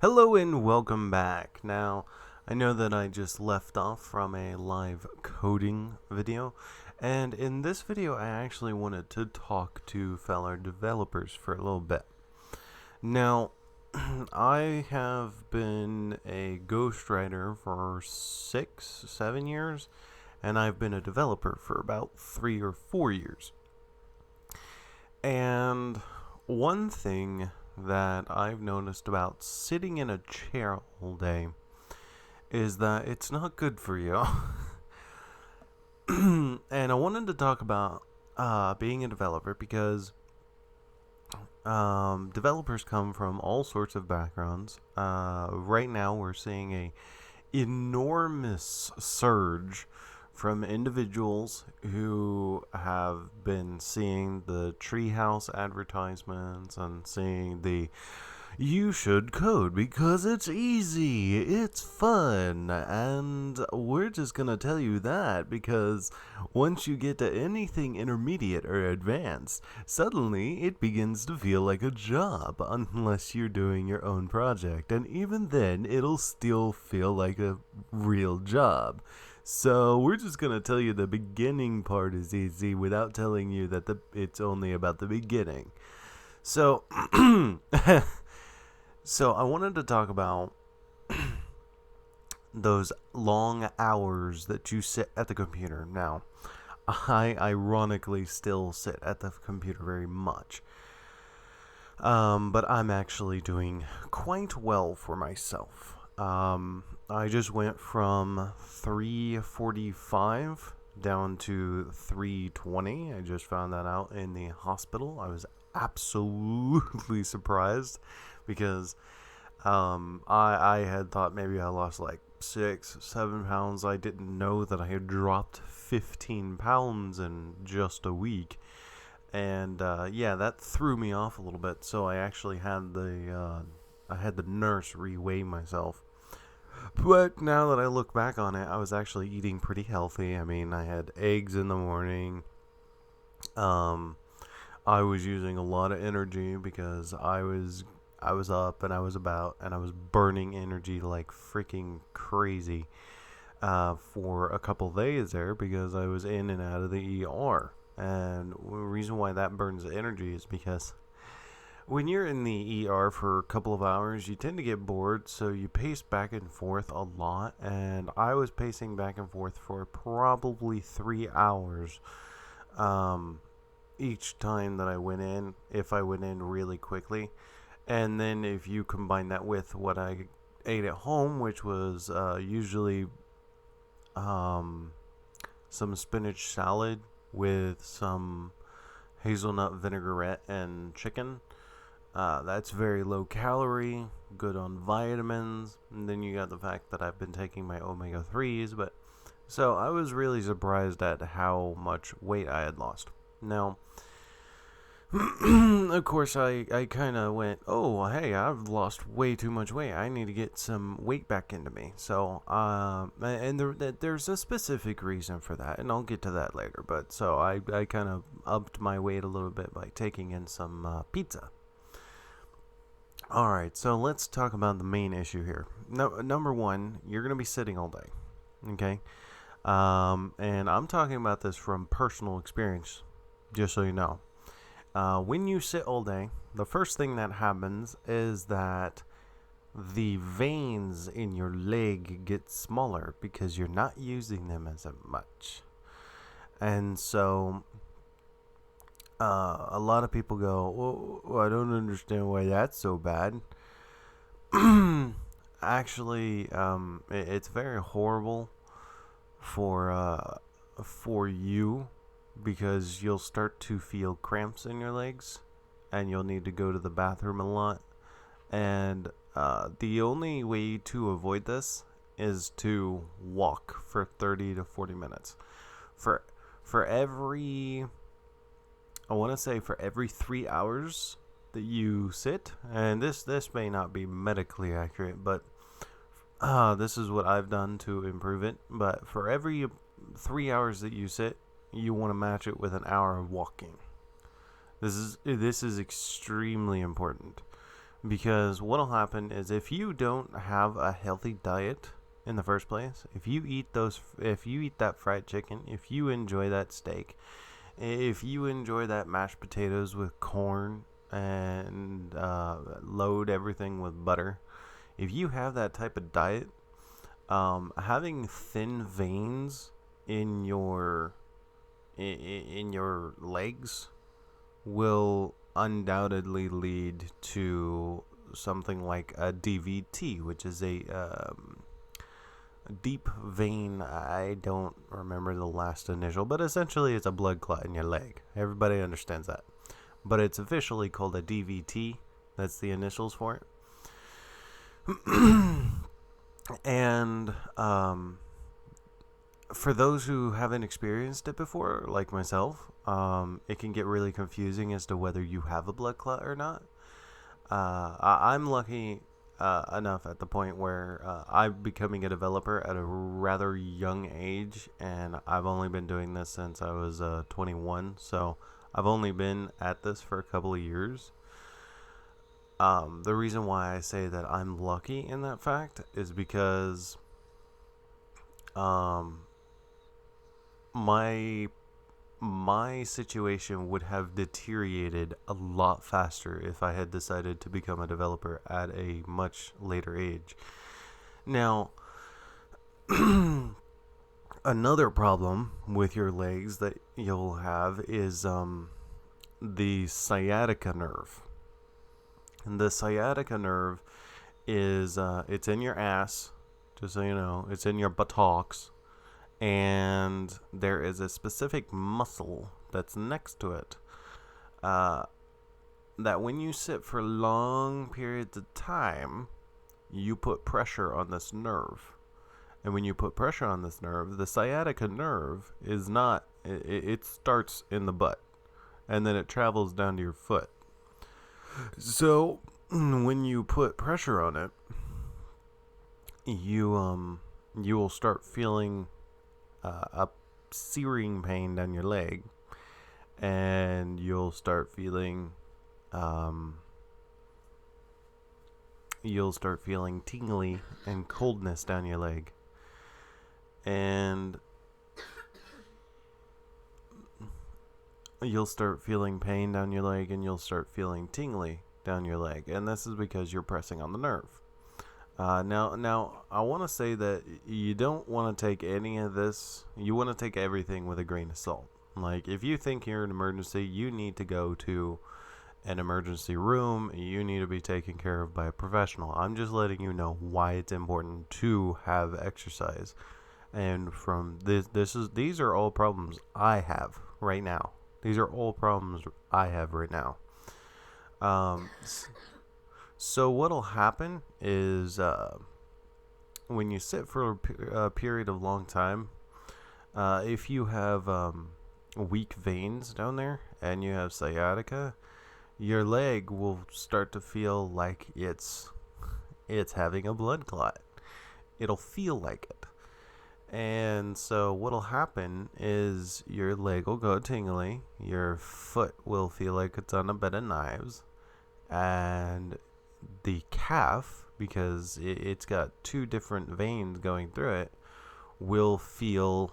Hello and welcome back. Now, I know that I just left off from a live coding video, and in this video I actually wanted to talk to fellow developers for a little bit. Now, I have been a ghostwriter for 6, 7 years, and I've been a developer for about 3 or 4 years. And one thing that I've noticed about sitting in a chair all day is that it's not good for you. And I wanted to talk about being a developer because developers come from all sorts of backgrounds. Right now, we're seeing a enormous surge from individuals who have been seeing the treehouse advertisements and seeing the "you should code because it's easy, it's fun," and we're just gonna tell you that because once you get to anything intermediate or advanced, suddenly it begins to feel like a job unless you're doing your own project, and even then it'll still feel like a real job. So we're just gonna tell you the beginning part is easy without telling you that it's only about the beginning. So, so I wanted to talk about those long hours that you sit at the computer. Now, I ironically still sit at the computer very much, but I'm actually doing quite well for myself. I just went from 345 down to 320. I just found that out in the hospital. I was absolutely surprised because I had thought maybe I lost like 6, 7 pounds. I didn't know that I had dropped 15 pounds in just a week. And yeah, that threw me off a little bit. So I actually had the nurse reweigh myself. But now that I look back on it, I was actually eating pretty healthy. I mean, I had eggs in the morning. I was using a lot of energy because I was up and I was about and I was burning energy like freaking crazy for a couple days there because I was in and out of the ER. And the reason why that burns energy is because when you're in the ER for a couple of hours, you tend to get bored, so you pace back and forth a lot. And I was pacing back and forth for probably 3 hours each time that I went in, if I went in really quickly. And then if you combine that with what I ate at home, which was usually some spinach salad with some hazelnut vinaigrette and chicken. That's very low calorie, good on vitamins. And then you got the fact that I've been taking my omega 3s. But so I was really surprised at how much weight I had lost. Now, of course, I kind of went, oh, hey, I've lost way too much weight. I need to get some weight back into me. So, and there's a specific reason for that, and I'll get to that later. But so I kind of upped my weight a little bit by taking in some pizza. All right, so let's talk about the main issue here. Number one, you're gonna be sitting all day, okay? And I'm talking about this from personal experience, just so you know. When you sit all day, the first thing that happens is that the veins in your leg get smaller because you're not using them as much. And so a lot of people go, well, I don't understand why that's so bad. Actually, it's very horrible for you because you'll start to feel cramps in your legs and you'll need to go to the bathroom a lot. And the only way to avoid this is to walk for 30 to 40 minutes. For every, I want to say for every 3 hours that you sit, and this may not be medically accurate, but this is what I've done to improve it. But for every 3 hours that you sit, you want to match it with an hour of walking. This is extremely important Because what'll happen is if you don't have a healthy diet in the first place, if you eat that fried chicken, if you enjoy that steak, if you enjoy that mashed potatoes with corn and load everything with butter, if you have that type of diet, having thin veins in your in your legs will undoubtedly lead to something like a DVT, which is a deep vein. I don't remember the last initial, but essentially it's a blood clot in your leg. Everybody understands that. But it's officially called a DVT. That's the initials for it. And for those who haven't experienced it before, like myself, it can get really confusing as to whether you have a blood clot or not. I'm lucky enough at the point where I'm becoming a developer at a rather young age, and I've only been doing this since I was 21, so I've only been at this for a couple of years. The reason why I say that I'm lucky in that fact is because my my situation would have deteriorated a lot faster if I had decided to become a developer at a much later age. Now, another problem with your legs that you'll have is the sciatica nerve. And the sciatica nerve is it's in your ass, just so you know, it's in your buttocks, and there is a specific muscle that's next to it that when you sit for long periods of time, you put pressure on this nerve. And when you put pressure on this nerve, the sciatica nerve is not, it starts in the butt and then it travels down to your foot. So when you put pressure on it, you will start feeling a searing pain down your leg, and you'll start feeling tingly and coldness down your leg, and you'll start feeling pain down your leg, and you'll start feeling tingly down your leg, and this is because you're pressing on the nerve. Now, I want to say that you don't want to take any of this. You want to take everything with a grain of salt. Like, if you think you're in an emergency, you need to go to an emergency room. You need to be taken care of by a professional. I'm just letting you know why it's important to have exercise. And from these are all problems I have right now. These are all problems I have right now. So what'll happen is when you sit for a period of long time, if you have weak veins down there and you have sciatica, your leg will start to feel like it's having a blood clot. It'll feel like it. And so what'll happen is your leg will go tingly, your foot will feel like it's on a bed of knives, and the calf, because it's got two different veins going through it, will feel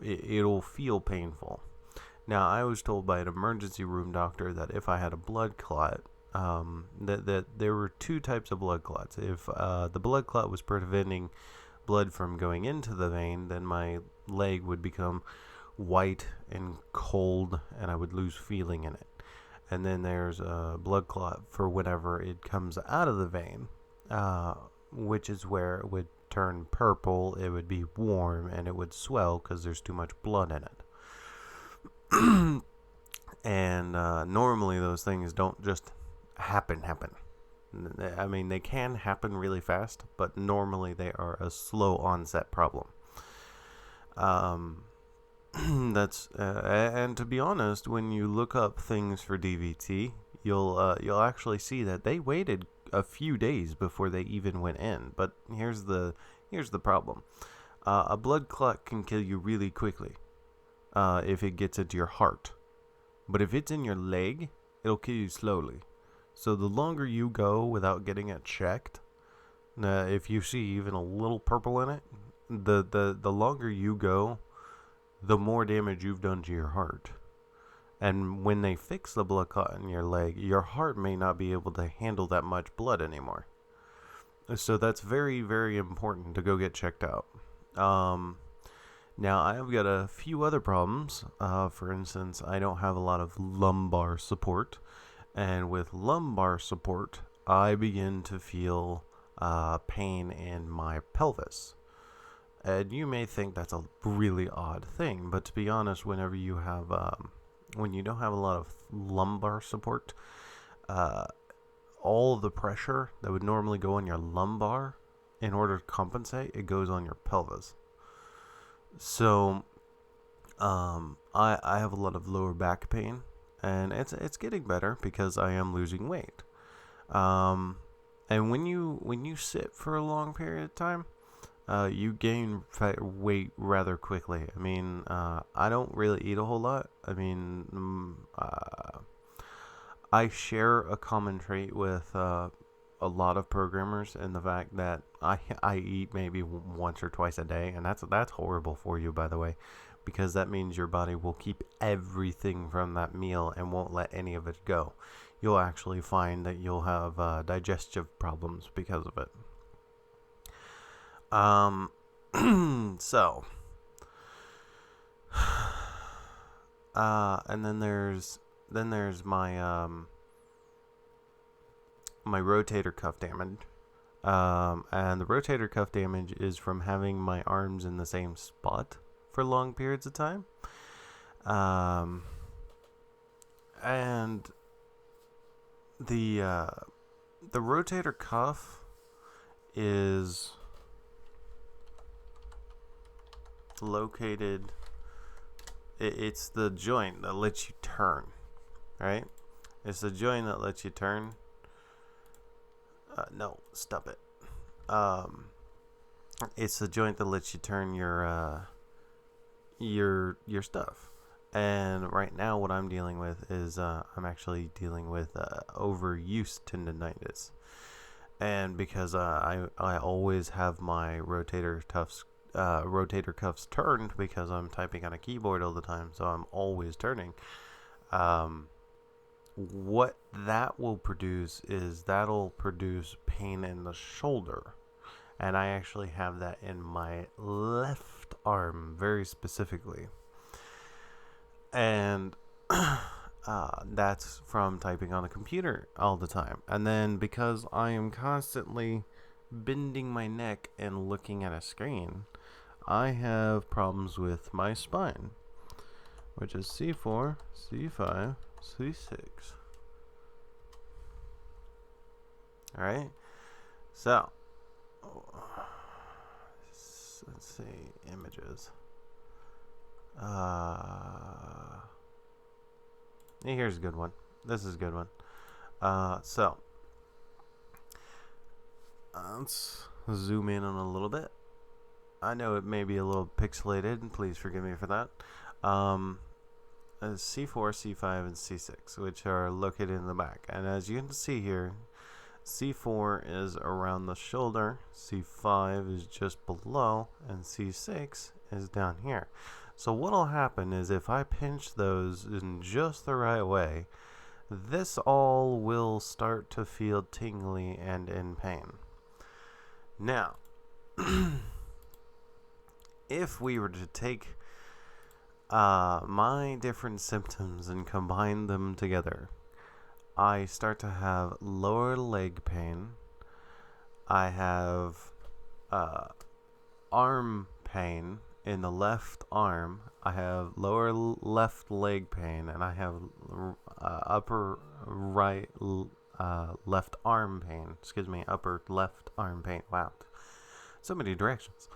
it'll feel painful. Now, I was told by an emergency room doctor that if I had a blood clot, that there were two types of blood clots. If the blood clot was preventing blood from going into the vein, then my leg would become white and cold, and I would lose feeling in it. And then there's a blood clot for whenever it comes out of the vein, which is where it would turn purple, it would be warm, and it would swell because there's too much blood in it. And normally those things don't just happen. I mean, they can happen really fast, but normally they are a slow onset problem. That's and to be honest, when you look up things for DVT, you'll actually see that they waited a few days before they even went in. But here's the problem: a blood clot can kill you really quickly if it gets into your heart, but if it's in your leg, it'll kill you slowly. So the longer you go without getting it checked, if you see even a little purple in it, the longer you go, the more damage you've done to your heart. And when they fix the blood clot in your leg, your heart may not be able to handle that much blood anymore. So that's very, very important to go get checked out. Now, I've got a few other problems. For instance, I don't have a lot of lumbar support. And with lumbar support, I begin to feel pain in my pelvis. And you may think that's a really odd thing, but to be honest, when you don't have a lot of lumbar support, all of the pressure that would normally go on your lumbar, in order to compensate, it goes on your pelvis. So, I have a lot of lower back pain, and it's getting better because I am losing weight. And when you sit for a long period of time, you gain weight rather quickly. I mean, I don't really eat a whole lot. I mean, I share a common trait with a lot of programmers in the fact that I eat maybe once or twice a day, and that's horrible for you, by the way, because that means your body will keep everything from that meal and won't let any of it go. You'll actually find that you'll have digestive problems because of it. So, and then there's my my rotator cuff damage. And the rotator cuff damage is from having my arms in the same spot for long periods of time. And the rotator cuff is located. It's the joint that lets you turn, right? It's the joint that lets you turn. No, stop it. It's the joint that lets you turn your stuff. And right now, what I'm dealing with is I'm actually dealing with overuse tendonitis. And because I always have my rotator cuffs turned because I'm typing on a keyboard all the time, so I'm always turning. What that will produce is that'll produce pain in the shoulder, and I actually have that in my left arm very specifically, and that's from typing on the computer all the time. And then because I am constantly bending my neck and looking at a screen, I have problems with my spine, which is C4, C5, C6. Alright, so let's see, images. Here's a good one. This is a good one. So let's zoom in on a little bit. I know it may be a little pixelated, and please forgive me for that. C4, C5, and C6, which are located in the back. And as you can see here, C4 is around the shoulder, C5 is just below, and C6 is down here. So what'll happen is if I pinch those in just the right way, this all will start to feel tingly and in pain. Now, if we were to take my different symptoms and combine them together, I start to have lower leg pain. I have arm pain in the left arm. I have lower left leg pain, and I have upper right left arm pain. Excuse me, upper left arm pain. Wow, so many directions.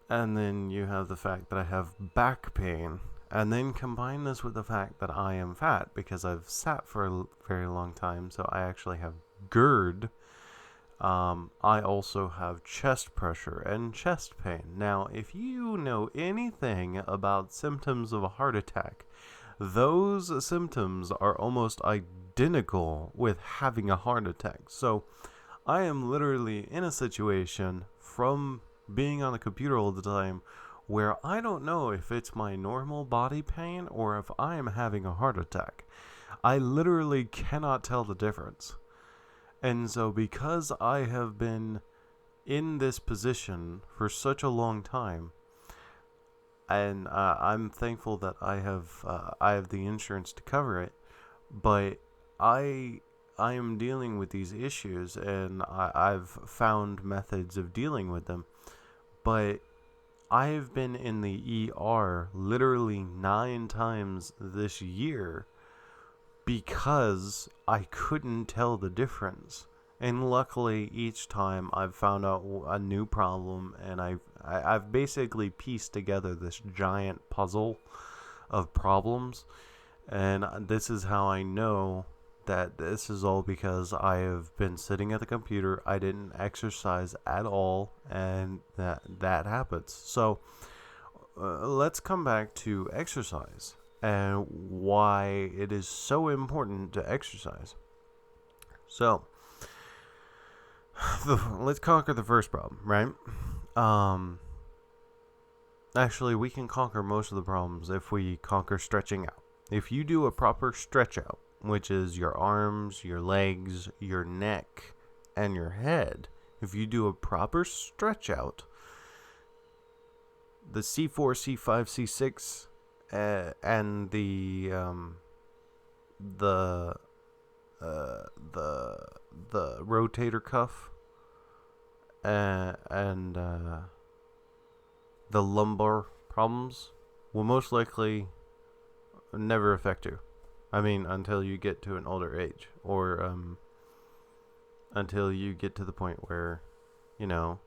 And then you have the fact that I have back pain. And then combine this with the fact that I am fat because I've sat for a very long time, so I actually have GERD. I also have chest pressure and chest pain. Now, if you know anything about symptoms of a heart attack, those symptoms are almost identical with having a heart attack. So I am literally in a situation from being on the computer all the time where I don't know if it's my normal body pain or if I am having a heart attack. I literally cannot tell the difference. And so because I have been in this position for such a long time, and I'm thankful that I have the insurance to cover it, but I am dealing with these issues, and I've found methods of dealing with them, but I've been in the ER literally 9 times this year because I couldn't tell the difference. And luckily, each time I've found out a new problem, and I've basically pieced together this giant puzzle of problems. And this is how I know that this is all because I have been sitting at the computer. I didn't exercise at all, and that happens. So let's come back to exercise and why it is so important to exercise. So let's conquer the first problem, right? Actually, we can conquer most of the problems if we conquer stretching out. If you do a proper stretch out, which is your arms, your legs, your neck, and your head, if you do a proper stretch out, the C4, C5, C6, and the rotator cuff, and the lumbar problems will most likely never affect you. I mean, until you get to an older age, or until you get to the point where, you know,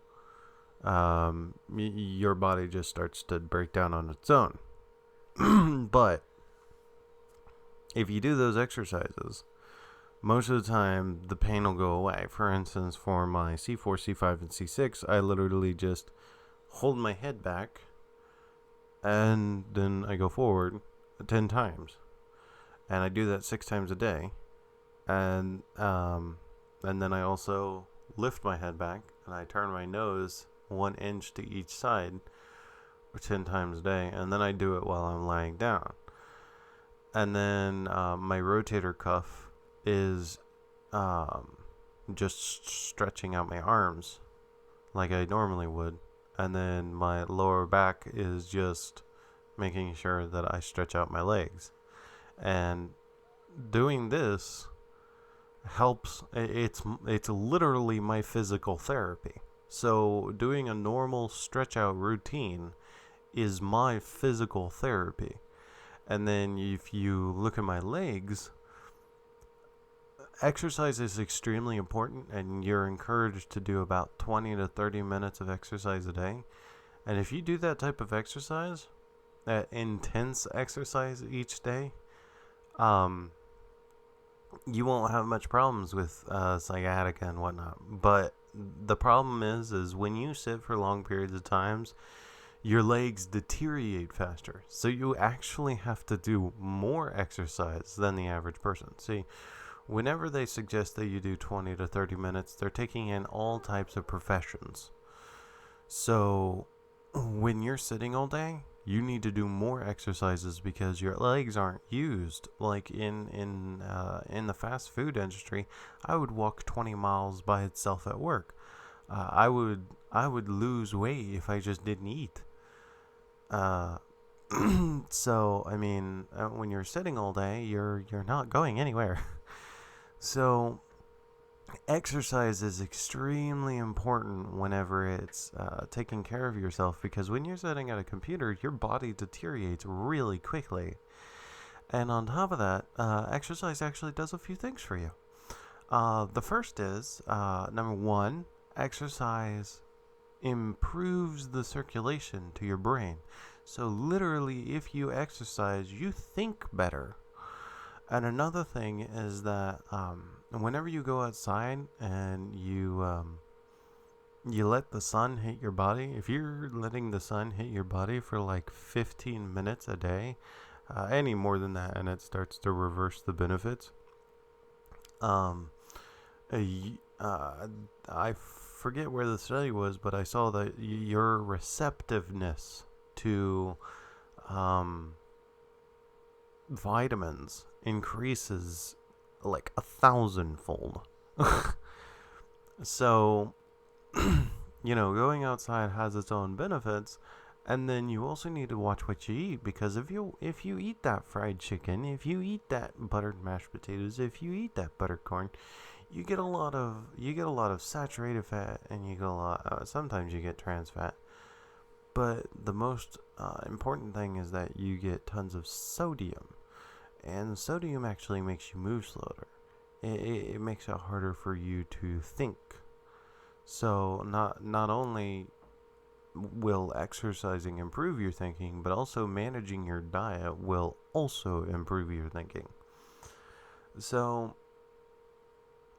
your body just starts to break down on its own. But if you do those exercises, most of the time the pain will go away. For instance, for my C4, C5, and C6, I literally just hold my head back and then I go forward 10 times. And I do that 6 times a day. And then I also lift my head back and I turn my nose 1 inch to each side 10 times a day. And then I do it while I'm lying down. And then my rotator cuff is just stretching out my arms like I normally would. And then my lower back is just making sure that I stretch out my legs. And doing this helps. It's literally my physical therapy. So doing a normal stretch out routine is my physical therapy. And then if you look at my legs, exercise is extremely important, and you're encouraged to do about 20 to 30 minutes of exercise a day. And if you do that type of exercise, that intense exercise each day, you won't have much problems with sciatica and whatnot. But the problem is when you sit for long periods of times, your legs deteriorate faster. So you actually have to do more exercise than the average person. See, whenever they suggest that you do 20 to 30 minutes, they're taking in all types of professions. So when you're sitting all day, you need to do more exercises because your legs aren't used. Like in the fast food industry, I would walk 20 miles by itself at work. I would lose weight if I just didn't eat. So I mean, when you're sitting all day, you're not going anywhere. So exercise is extremely important whenever it's taking care of yourself, because when you're sitting at a computer, your body deteriorates really quickly. And on top of that, exercise actually does a few things for you. The first is, number one, exercise improves the circulation to your brain. So literally, if you exercise, you think better. And another thing is that whenever you go outside and you let the sun hit your body, if you're letting the sun hit your body for like 15 minutes a day, any more than that, and it starts to reverse the benefits. Um, I forget where the study was, but I saw that your receptiveness to um, vitamins increases like 1,000-fold. So, going outside has its own benefits, and then you also need to watch what you eat, because if you eat that fried chicken, if you eat that buttered mashed potatoes, if you eat that buttered corn, you get a lot of saturated fat, and you get a lot. Sometimes you get trans fat, but the most important thing is that you get tons of sodium, and sodium actually makes you move slower. It makes it harder for you to think. So not only will exercising improve your thinking, but also managing your diet will also improve your thinking. So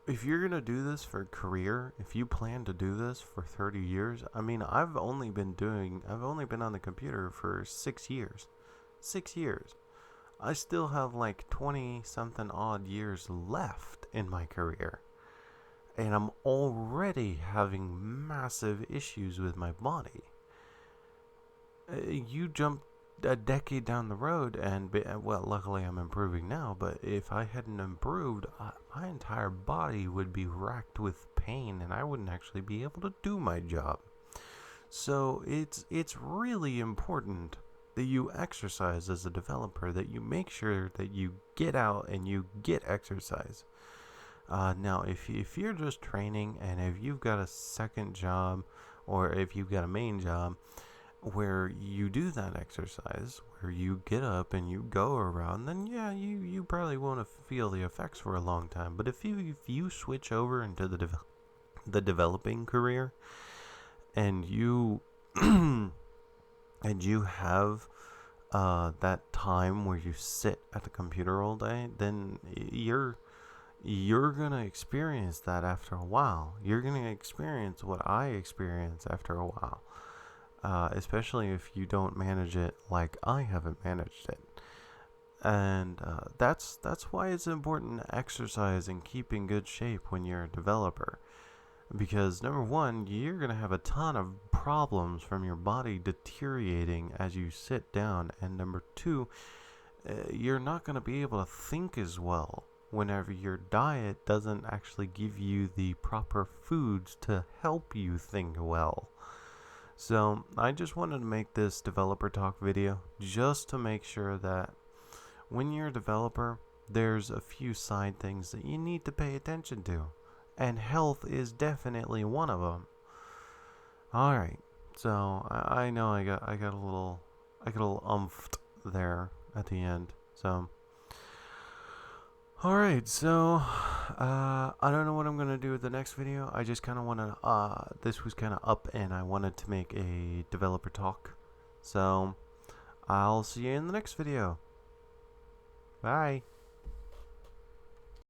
if you're going to do this for a career, if you plan to do this for 30 years, I mean, I've only been on the computer for 6 years. 6 years. I still have like 20 something odd years left in my career. And I'm already having massive issues with my body. You jump a decade down the road, and well, luckily I'm improving now, but if I hadn't improved, my entire body would be racked with pain, and I wouldn't actually be able to do my job. So it's really important that you exercise as a developer, that you make sure that you get out and you get exercise. Now, if you're just training, and if you've got a second job, or if you've got a main job where you do that exercise, where you get up and you go around, then yeah, you probably won't feel the effects for a long time. But if you switch over into the developing career, and you and you have that time where you sit at the computer all day, then you're gonna experience that after a while. You're gonna experience what I experience after a while, especially if you don't manage it like I haven't managed it. And that's why it's important to exercise and keep in good shape when you're a developer. Because number one, you're gonna have a ton of problems from your body deteriorating as you sit down, and number two, you're not gonna be able to think as well whenever your diet doesn't actually give you the proper foods to help you think well. So I just wanted to make this developer talk video just to make sure that when you're a developer, there's a few side things that you need to pay attention to, and health is definitely one of them. All right, so I know I got a little umphed there at the end. So all right, so I don't know what I'm gonna do with the next video. I just kind of want to. This was kind of up, and I wanted to make a developer talk. So I'll see you in the next video. Bye.